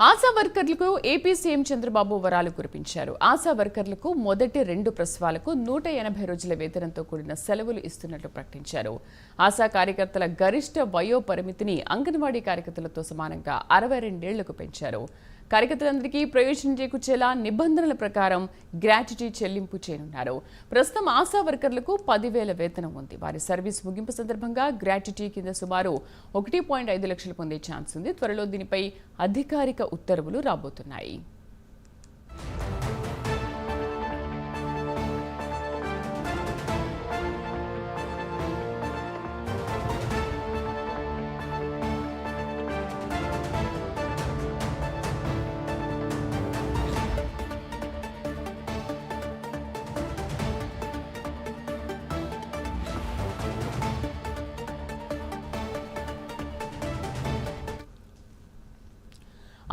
ఆశా వర్కర్లకు AP CM Chandrababu వరాలు కురిపించారు. ఆశా వర్కర్లకు మొదటి 2 ప్రసవాలకు 180 రోజుల వేతనంతో కూడిన సెలవులు ఇస్తున్నట్లు ప్రకటించారు. ఆశా కార్యకర్తల గరిష్ట వయో పరిమితిని అంగన్వాడీ కార్యకర్తలతో సమానంగా 62 ఏళ్లకు పెంచారు. కార్యకర్తలందరికీ ప్రయోజనం చేకూర్చేలా నిబంధనల ప్రకారం గ్రాట్యుటీ చెల్లింపు చేయనున్నారు. ప్రస్తుతం ఆశా వర్కర్లకు 10,000 వేతనం ఉంది. వారి సర్వీస్ ముగింపు సందర్భంగా గ్రాట్యుటీ కింద సుమారు 1.5 లక్షలు పొందే ఛాన్స్ ఉంది. త్వరలో దీనిపై అధికారిక ఉత్తర్వులు రాబోతున్నాయి.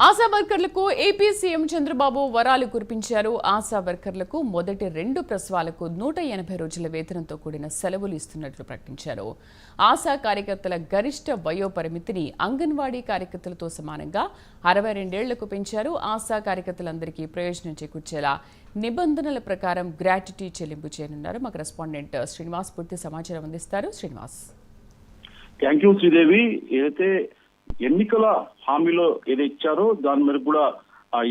ఆశా వర్కర్లకు ఏపీ సీఎం చంద్రబాబు వరాలు కురిపించారు. ఆశా వర్కర్లకు మొదటి 2 ప్రసవాలకు 180 రోజుల వేతనంతో కూడిన సెలవులు ఇస్తున్నట్లు ప్రకటించారు. ఆశా కార్యకర్తల గరిష్ట వయో పరిమితిని అంగన్వాడీ కార్యకర్తలతో సమానంగా 62 ఏళ్లకు పెంచారు. ఆశా కార్యకర్తలందరికీ ప్రయోజనం చేకూర్చేలా నిబంధనల ప్రకారం గ్రాట్యుటీ చెల్లింపు చేయనున్నారు. మా కరెస్పాండెంట్ శ్రీనివాస్ పూర్తి సమాచారం అందిస్తారు. శ్రీనివాస్. Thank you Sridevi. ఏదైతే ఎన్నికల హామీలో ఏదో ఇచ్చారో దాని మేరకు కూడా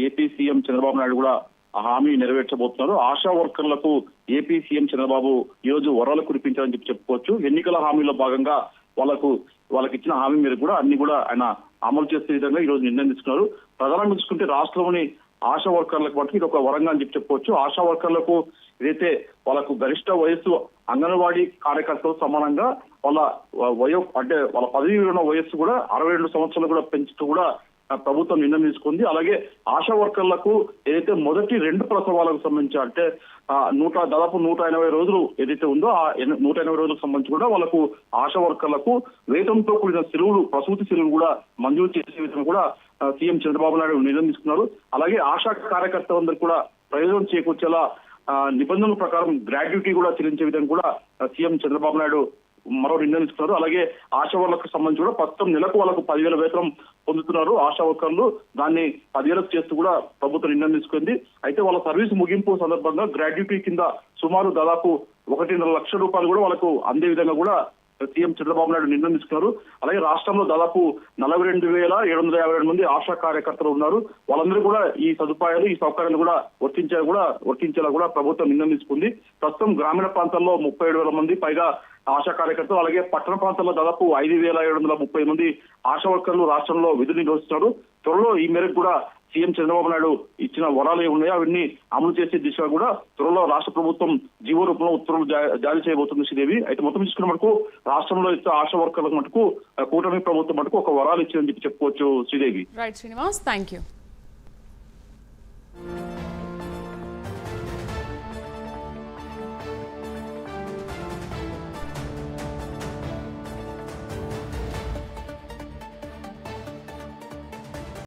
ఏపీ సీఎం చంద్రబాబు నాయుడు కూడా ఆ హామీ నెరవేర్చబోతున్నారు. ఆశా వర్కర్లకు ఏపీ సీఎం చంద్రబాబు ఈ రోజు వరాలు కురిపించారని చెప్పుకోవచ్చు. ఎన్నికల హామీలో భాగంగా వాళ్ళకి ఇచ్చిన హామీ మేరకు కూడా అన్ని కూడా ఆయన అమలు చేసే విధంగా ఈ రోజు నిర్ణయం తీసుకున్నారు. ప్రధానంగా చూసుకుంటే రాష్ట్రంలోని ఆశా వర్కర్లకు మటుకు ఇది ఒక వరంగా అని చెప్పుకోవచ్చు. ఆశా వర్కర్లకు ఏదైతే వాళ్ళకు గరిష్ట వయస్సు అంగన్వాడీ కార్యకర్తలు సమానంగా వాళ్ళ వాళ్ళ పదవి విరమణ వయస్సు కూడా 62 సంవత్సరాలు కూడా పెంచుతూ కూడా ప్రభుత్వం నిర్ణయం తీసుకుంది. అలాగే ఆశా వర్కర్లకు ఏదైతే మొదటి 2 ప్రసవాలకు సంబంధించి అంటే దాదాపు 180 రోజులు ఏదైతే ఉందో ఆ 180 రోజులకు సంబంధించి కూడా వాళ్ళకు ఆశా వర్కర్లకు వేతంతో కూడిన సెలవులు, ప్రసూతి సెలవులు కూడా మంజూరు చేసే విధంగా కూడా సీఎం చంద్రబాబు నాయుడు నిర్ణయం తీసుకున్నారు. అలాగే ఆశా కార్యకర్తలందరూ కూడా ప్రయోజనం చేకూర్చేలా నిబంధనల ప్రకారం గ్రాట్యుటీ కూడా చెల్లించే విధంగా కూడా సీఎం చంద్రబాబు నాయుడు మరో నిర్ణయం తీసుకున్నారు. అలాగే ఆశా వర్కర్లకు సంబంధించి కూడా ప్రస్తుతం నెలకు వాళ్ళకు 10,000 వేతనం పొందుతున్నారు ఆశా వర్కర్లు. దాన్ని 10,000 చేస్తూ కూడా ప్రభుత్వం నిర్ణయం తీసుకుంది. అయితే వాళ్ళ సర్వీస్ ముగింపు సందర్భంగా గ్రాట్యుటీ కింద సుమారు దాదాపు 1.5 లక్షల రూపాయలు కూడా వాళ్ళకు అందే విధంగా కూడా సీఎం చంద్రబాబు నాయుడు నిర్ణయం తీసుకున్నారు. అలాగే రాష్ట్రంలో దాదాపు 42,752 మంది ఆశా కార్యకర్తలు ఉన్నారు. వాళ్ళందరూ కూడా ఈ సదుపాయాలు, ఈ సౌకర్యాలు కూడా వర్తించేలా కూడా ప్రభుత్వం నిర్ణయం తీసుకుంది. ప్రస్తుతం గ్రామీణ ప్రాంతాల్లో 37,000 మంది పైగా ఆశా కార్యకర్తలు, అలాగే పట్టణ ప్రాంతాల్లో దాదాపు 5,730 మంది ఆశా వర్కర్లు రాష్ట్రంలో విధులు నిర్వహిస్తున్నారు. త్వరలో ఈ మేరకు కూడా సీఎం చంద్రబాబు నాయుడు ఇచ్చిన వరాలు ఏమున్నాయో అవన్నీ అమలు చేసే దిశగా కూడా త్వరలో రాష్ట్ర ప్రభుత్వం జీవో రూపంలో ఉత్తర్వులు జారీ చేయబోతుంది శ్రీదేవి. అయితే మొత్తం తీసుకున్న మటుకు రాష్ట్రంలో ఇచ్చే ఆశా వర్కర్లకు మటుకు కూటమి ప్రభుత్వం మటుకు ఒక వరాలు ఇచ్చిందని చెప్పుకోవచ్చు Sridevi. Right Srinivas, thank you.